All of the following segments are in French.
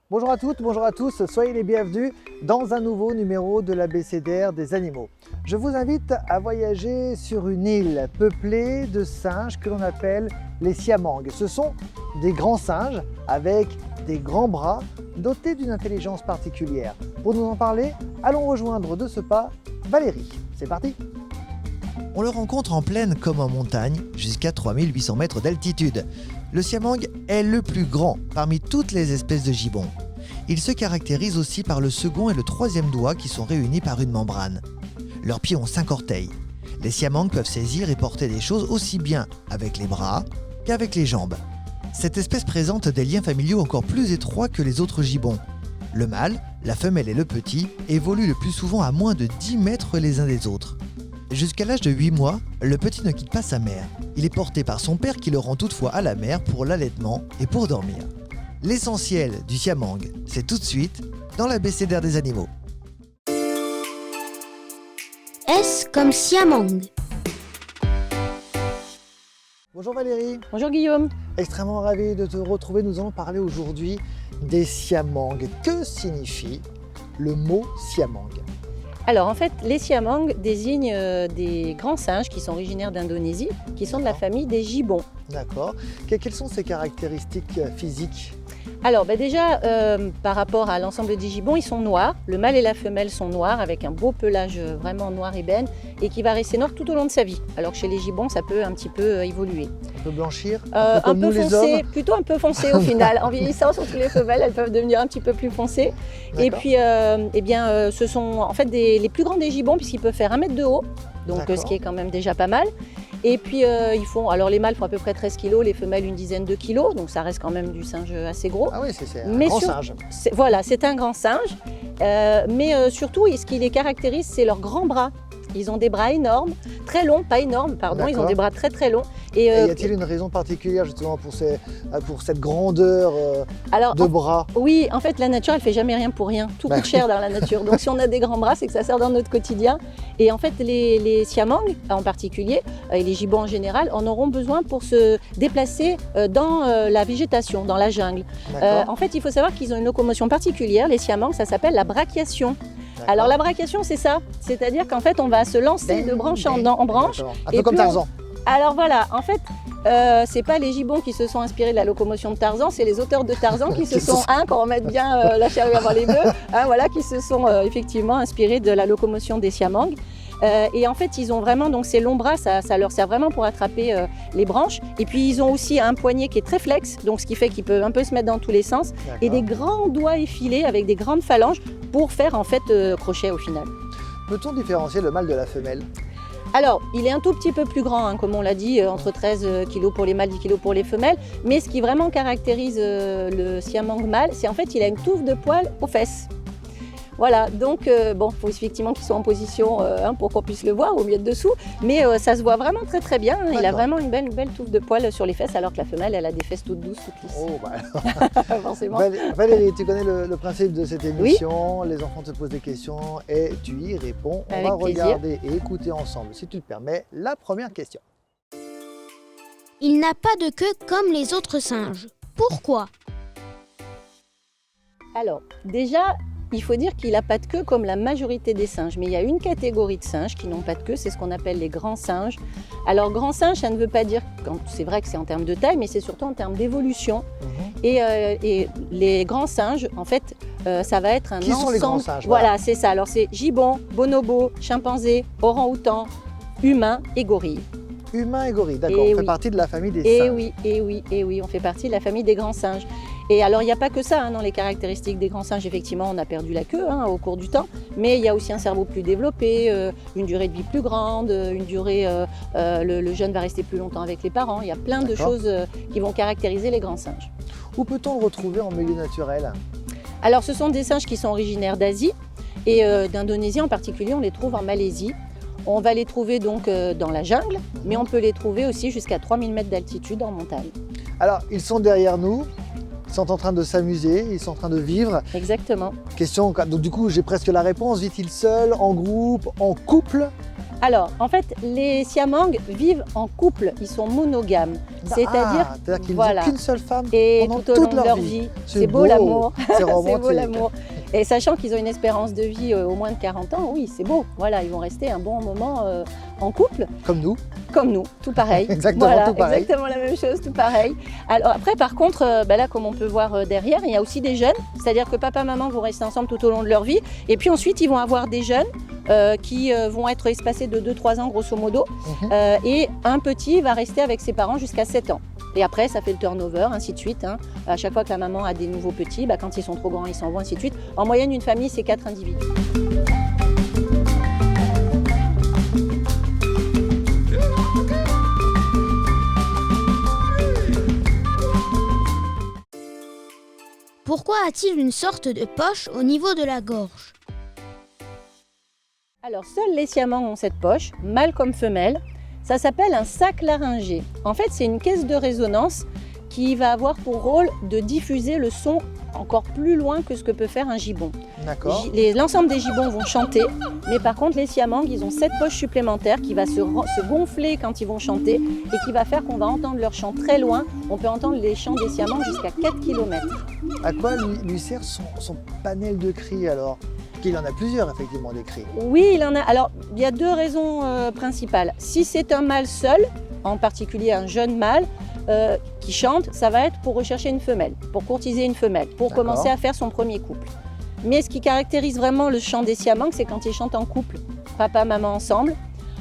Bonjour à toutes, bonjour à tous, soyez les bienvenus dans un nouveau numéro de l'ABCDR des animaux. Je vous invite à voyager sur une île peuplée de singes que l'on appelle les siamangs. Ce sont des grands singes avec des grands bras dotés d'une intelligence particulière. Pour nous en parler, allons rejoindre de ce pas Valérie. C'est parti! On le rencontre en plaine comme en montagne, jusqu'à 3800 mètres d'altitude. Le siamang est le plus grand parmi toutes les espèces de gibbons. Il se caractérise aussi par le second et le troisième doigt qui sont réunis par une membrane. Leurs pieds ont 5 orteils. Les siamangs peuvent saisir et porter des choses aussi bien avec les bras qu'avec les jambes. Cette espèce présente des liens familiaux encore plus étroits que les autres gibbons. Le mâle, la femelle et le petit évoluent le plus souvent à moins de 10 mètres les uns des autres. Jusqu'à l'âge de 8 mois, le petit ne quitte pas sa mère. Il est porté par son père qui le rend toutefois à la mère pour l'allaitement et pour dormir. L'essentiel du siamang, c'est tout de suite dans l'ABCDR des animaux. S comme siamang. Bonjour Valérie, Bonjour Guillaume. extrêmement ravi de te retrouver. Nous allons parler aujourd'hui des siamangs. Que signifie le mot siamang? Alors en fait, les siamangs désignent des grands singes qui sont originaires d'Indonésie, qui sont de la famille des gibbons. D'accord. Quelles sont ses caractéristiques physiques? Alors déjà, par rapport à l'ensemble des gibbons, ils sont noirs. Le mâle et la femelle sont noirs avec un beau pelage vraiment noir ébène et qui va rester noir tout au long de sa vie. Alors que chez les gibbons, ça peut un petit peu évoluer. On peut blanchir, un peu comme nous les foncé, hommes. plutôt un peu foncé au final. En vieillissant, surtout les femelles, elles peuvent devenir un petit peu plus foncées. Et D'accord. puis, ce sont en fait les plus grands des gibbons puisqu'ils peuvent faire 1 mètre de haut, donc D'accord. ce qui est quand même déjà pas mal. Et puis alors les mâles font à peu près 13 kg, les femelles une dizaine de kilos, donc ça reste quand même du singe assez gros. Ah oui, c'est un Mais grand sur- singe. Voilà, c'est un grand singe, mais surtout, ce qui les caractérise, c'est leurs grands bras. Ils ont des bras énormes, très longs, pas énormes, pardon, ils ont D'accord. des bras très très longs. Et, Et y a-t-il une raison particulière justement pour cette grandeur alors, de bras? oui, en fait, la nature, elle fait jamais rien pour rien. Tout Bah coûte cher dans la nature. Donc, si on a des grands bras, c'est que ça sert dans notre quotidien. Et en fait, les siamangs, en particulier, et les gibbons en général, en auront besoin pour se déplacer dans la végétation, dans la jungle. D'accord. En fait, il faut savoir qu'ils ont une locomotion particulière. Les siamangs, ça s'appelle la brachiation. D'accord. Alors, la brachiation, c'est ça. C'est-à-dire qu'en fait, on va se lancer de branche en branche. D'accord. Un Et peu comme plus on- Tarzan. Alors voilà, en fait, c'est pas les gibbons qui se sont inspirés de la locomotion de Tarzan, c'est les auteurs de Tarzan qui se sont, qu'on va mettre bien la charrue avant les bœufs, voilà, qui se sont effectivement inspirés de la locomotion des siamangs. Et en fait, ils ont vraiment donc ces longs bras, ça leur sert vraiment pour attraper les branches. Et puis ils ont aussi un poignet qui est très flex, donc ce qui fait qu'ils peuvent un peu se mettre dans tous les sens, et des grands doigts effilés avec des grandes phalanges pour faire en fait crochet au final. Peut-on différencier le mâle de la femelle? Alors, il est un tout petit peu plus grand, comme on l'a dit, entre 13 kg pour les mâles, 10 kg pour les femelles. Mais ce qui vraiment caractérise le siamang mâle, c'est en fait qu'il a une touffe de poils aux fesses. Voilà, donc il faut effectivement qu'il soit en position pour qu'on puisse le voir au milieu de dessous. Mais ça se voit vraiment très très bien. Il a D'accord. vraiment une belle touffe de poils sur les fesses, alors que la femelle, elle a des fesses toutes douces, toutes lisses. Oh, bah, Forcément. Valérie, tu connais le principe de cette émission. Les enfants te posent des questions et tu y réponds. On Avec va plaisir. regarder et écouter ensemble, si tu le permets, la première question. Il n'a pas de queue comme les autres singes. Pourquoi? Alors, déjà, il faut dire qu'il n'a pas de queue comme la majorité des singes. Mais il y a une catégorie de singes qui n'ont pas de queue, c'est ce qu'on appelle les grands singes. Alors, grand singe, ça ne veut pas dire, c'est vrai que c'est en termes de taille, mais c'est surtout en termes d'évolution. Et les grands singes, en fait, ça va être un Qui ensemble. sont les grands singes? Voilà, c'est ça. Alors, c'est gibbon, bonobo, chimpanzé, orang-outan, humain et gorille. Humain et gorille, d'accord. Et On fait oui. partie de la famille des Et singes. oui, on fait partie de la famille des grands singes. Et alors, il n'y a pas que ça dans les caractéristiques des grands singes. Effectivement, on a perdu la queue au cours du temps, mais il y a aussi un cerveau plus développé, une durée de vie plus grande, le jeune va rester plus longtemps avec les parents. Il y a plein de D'accord. choses qui vont caractériser les grands singes. Où peut-on le retrouver en milieu naturel? Alors, ce sont des singes qui sont originaires d'Asie et d'Indonésie en particulier. On les trouve en Malaisie. On va les trouver donc dans la jungle, mais on peut les trouver aussi jusqu'à 3000 mètres d'altitude en montagne. Alors, ils sont derrière nous, ils sont en train de s'amuser, ils sont en train de vivre. Exactement. Question, donc du coup, j'ai presque la réponse. Vit-il seul, en groupe, en couple? Alors, en fait, les siamangs vivent en couple, ils sont monogames. C'est-à-dire qu'ils voilà. n'ont qu'une seule femme et pendant tout au toute long de leur vie. C'est beau beau. l'amour. C'est romantique. C'est beau l'amour. Et sachant qu'ils ont une espérance de vie au moins de 40 ans, oui, c'est beau. Voilà, ils vont rester un bon moment en couple. Comme nous. Comme nous, tout pareil. Exactement, voilà, tout pareil. Exactement la même chose, tout pareil. Alors après, par contre, là, comme on peut voir derrière, il y a aussi des jeunes. C'est-à-dire que papa et maman vont rester ensemble tout au long de leur vie. Et puis ensuite, ils vont avoir des jeunes qui vont être espacés de 2-3 ans, grosso modo. Et un petit va rester avec ses parents jusqu'à 7 ans. Et après, ça fait le turnover, ainsi de suite. Hein. À chaque fois que la maman a des nouveaux petits, quand ils sont trop grands, ils s'en vont, ainsi de suite. En moyenne, une famille, c'est 4 individus. Pourquoi a-t-il une sorte de poche au niveau de la gorge? Alors, seuls les siamangs ont cette poche, mâle comme femelle. Ça s'appelle un sac laryngé. En fait, c'est une caisse de résonance qui va avoir pour rôle de diffuser le son encore plus loin que ce que peut faire un gibbon. D'accord. L'ensemble des gibbons vont chanter, mais par contre, les siamangs, ils ont cette poche supplémentaire qui va se gonfler quand ils vont chanter et qui va faire qu'on va entendre leur chant très loin. On peut entendre les chants des siamangs jusqu'à 4 km. À quoi lui sert son panel de cris alors? Qu'il en a plusieurs, effectivement, des cris. Oui, il en a. Alors, il y a deux raisons principales. Si c'est un mâle seul, en particulier un jeune mâle, qui chante, ça va être pour rechercher une femelle, pour courtiser une femelle, pour commencer à faire son premier couple. Mais ce qui caractérise vraiment le chant des siamangs, c'est quand ils chantent en couple, papa, maman ensemble.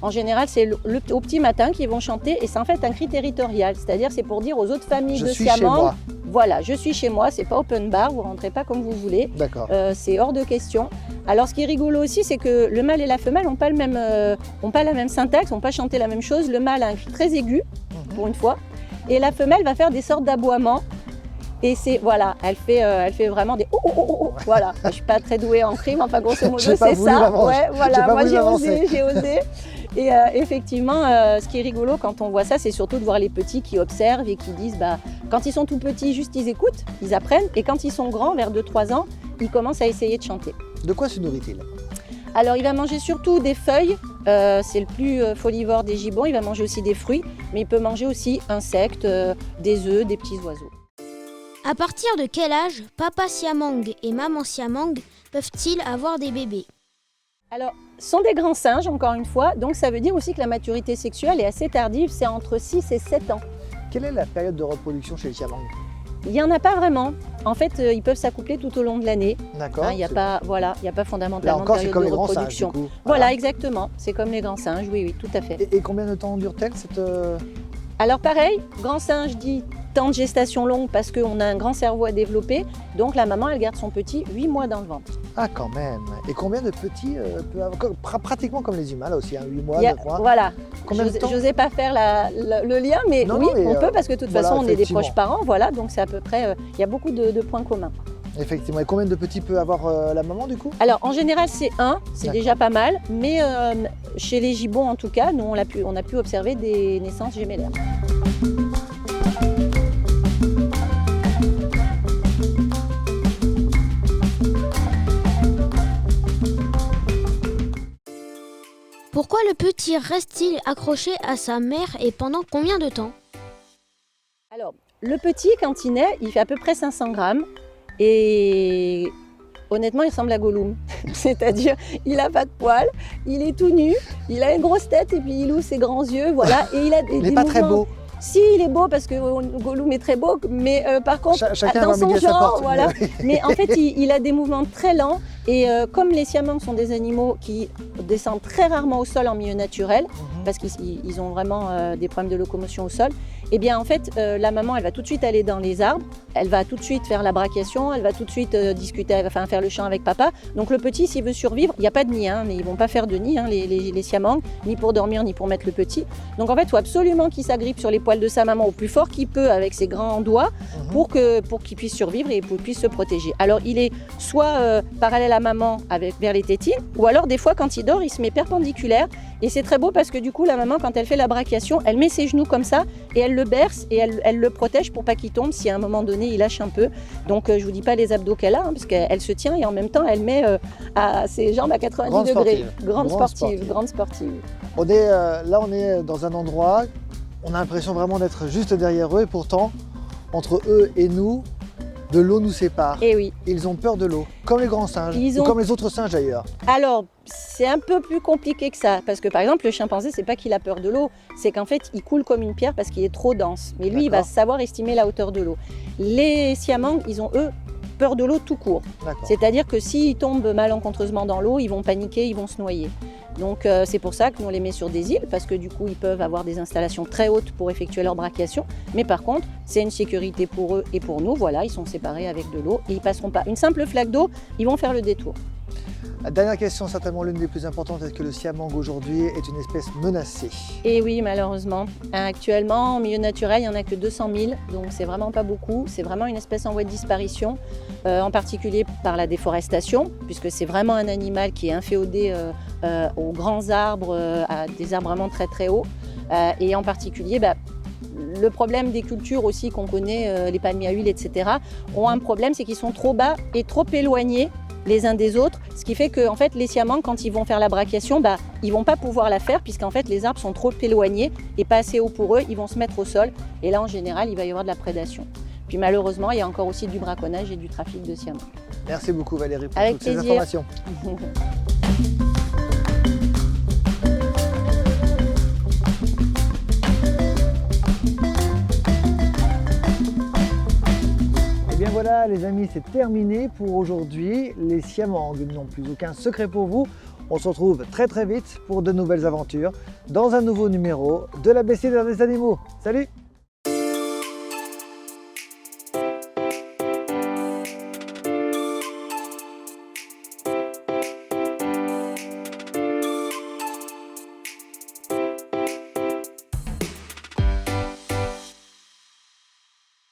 En général, c'est au petit matin qu'ils vont chanter et c'est en fait un cri territorial, c'est-à-dire c'est pour dire aux autres familles de siamangs, voilà, je suis chez moi, c'est pas open bar, vous rentrez pas comme vous voulez, c'est hors de question. Alors ce qui est rigolo aussi, c'est que le mâle et la femelle n'ont pas la même syntaxe, n'ont pas chanté la même chose. Le mâle a un cri très aigu, pour une fois, et la femelle va faire des sortes d'aboiements. Et c'est, voilà, elle fait vraiment des oh, oh, oh, oh, voilà. Je suis pas très douée en cri, mais enfin grosso modo c'est ça. Ouais, voilà, moi j'ai osé. Et effectivement, ce qui est rigolo quand on voit ça, c'est surtout de voir les petits qui observent et qui disent, quand ils sont tout petits, juste ils écoutent, ils apprennent, et quand ils sont grands, vers 2-3 ans, ils commencent à essayer de chanter. De quoi se nourrit-il? Alors il va manger surtout des feuilles, c'est le plus folivore des gibbons, il va manger aussi des fruits, mais il peut manger aussi insectes, des œufs, des petits oiseaux. À partir de quel âge papa siamang et maman siamang peuvent-ils avoir des bébés? Alors, ce sont des grands singes, encore une fois, donc ça veut dire aussi que la maturité sexuelle est assez tardive, c'est entre 6 et 7 ans. Quelle est la période de reproduction chez les siamangs? Il n'y en a pas vraiment. En fait, ils peuvent s'accoupler tout au long de l'année. D'accord. Il n'y a pas fondamentalement là encore, de période de reproduction. Singes, du coup. Voilà, exactement. C'est comme les grands singes, oui, tout à fait. Et combien de temps dure-t-elle cette... Alors pareil, grand singe dit temps de gestation longue parce qu'on a un grand cerveau à développer. Donc la maman, elle garde son petit 8 mois dans le ventre. Ah quand même. Et combien de petits peut avoir... Pratiquement comme les humains là aussi, 8 mois, 2 mois. Voilà. Combien de temps? J'osais pas faire le lien, mais non, oui, non, mais on peut parce que de toute façon, on est des proches parents. Voilà, donc c'est à peu près... Il y a beaucoup de points communs. Effectivement. Et combien de petits peut avoir la maman du coup? Alors en général c'est un, c'est déjà pas mal, mais chez les gibbons en tout cas, nous on a pu observer des naissances gémellaires. Pourquoi le petit reste-t-il accroché à sa mère et pendant combien de temps? Alors le petit quand il naît, il fait à peu près 500 grammes. Et honnêtement, il ressemble à Gollum. C'est-à-dire, il n'a pas de poils, il est tout nu, il a une grosse tête et puis il ouvre ses grands yeux, voilà. Et il a il n'est pas très beau. Si, il est beau parce que Gollum est très beau, mais par contre, chacun dans son genre, voilà. Mais en fait, il a des mouvements très lents. Et comme les siamangs sont des animaux qui descendent très rarement au sol en milieu naturel, parce qu'ils ont vraiment des problèmes de locomotion au sol, et bien en fait, la maman, elle va tout de suite aller dans les arbres, elle va tout de suite faire la brachiation, elle va tout de suite faire le chant avec papa. Donc le petit, s'il veut survivre, il n'y a pas de nid, mais ils ne vont pas faire de nid, les siamangs, ni pour dormir, ni pour mettre le petit. Donc en fait, il faut absolument qu'il s'agrippe sur les poils de sa maman au plus fort qu'il peut avec ses grands doigts pour qu'il puisse survivre et pour qu'il puisse se protéger. Alors il est soit parallèle à maman vers les tétines, ou alors des fois quand il dort, il se met perpendiculaire. Et c'est très beau parce que du coup, la maman, quand elle fait la brachiation, elle met ses genoux comme ça et elle le berce et elle le protège pour pas qu'il tombe si à un moment donné donné, il lâche un peu. Donc je ne vous dis pas les abdos qu'elle a, parce qu'elle se tient et en même temps, elle met ses jambes à 90 degrés. Grande sportive. On est dans un endroit, on a l'impression vraiment d'être juste derrière eux et pourtant, entre eux et nous, de l'eau nous sépare. Et oui. Ils ont peur de l'eau, comme les grands singes, ou comme les autres singes d'ailleurs. Alors, c'est un peu plus compliqué que ça, parce que par exemple, le chimpanzé, c'est pas qu'il a peur de l'eau, c'est qu'en fait, il coule comme une pierre parce qu'il est trop dense. Mais lui, il va savoir estimer la hauteur de l'eau. Les siamangs, ils ont, eux, peur de l'eau tout court. C'est-à-dire que s'ils tombent malencontreusement dans l'eau, ils vont paniquer, ils vont se noyer. Donc c'est pour ça que nous on les met sur des îles, parce que du coup ils peuvent avoir des installations très hautes pour effectuer leur brachiation. Mais par contre, c'est une sécurité pour eux et pour nous. Voilà, ils sont séparés avec de l'eau et ils passeront pas une simple flaque d'eau, ils vont faire le détour. La dernière question, certainement l'une des plus importantes, est-ce que le siamang aujourd'hui est une espèce menacée? Et oui, malheureusement. Actuellement, en milieu naturel, il n'y en a que 200 000, donc c'est vraiment pas beaucoup. C'est vraiment une espèce en voie de disparition, en particulier par la déforestation, puisque c'est vraiment un animal qui est inféodé aux grands arbres, à des arbres vraiment très très hauts. Et en particulier, le problème des cultures aussi qu'on connaît, les palmiers à huile, etc., ont un problème, c'est qu'ils sont trop bas et trop éloignés les uns des autres, ce qui fait que en fait, les siamangs, quand ils vont faire la brachiation, ils ne vont pas pouvoir la faire puisqu'en fait les arbres sont trop éloignés et pas assez hauts pour eux, ils vont se mettre au sol et là en général il va y avoir de la prédation. Puis malheureusement il y a encore aussi du braconnage et du trafic de siamangs. Merci beaucoup Valérie pour Avec toutes ces plaisir. informations. Et bien voilà les amis, c'est terminé pour aujourd'hui. Les siamangs n'ont plus aucun secret pour vous. On se retrouve très très vite pour de nouvelles aventures dans un nouveau numéro de l'ABCDR des animaux. Salut!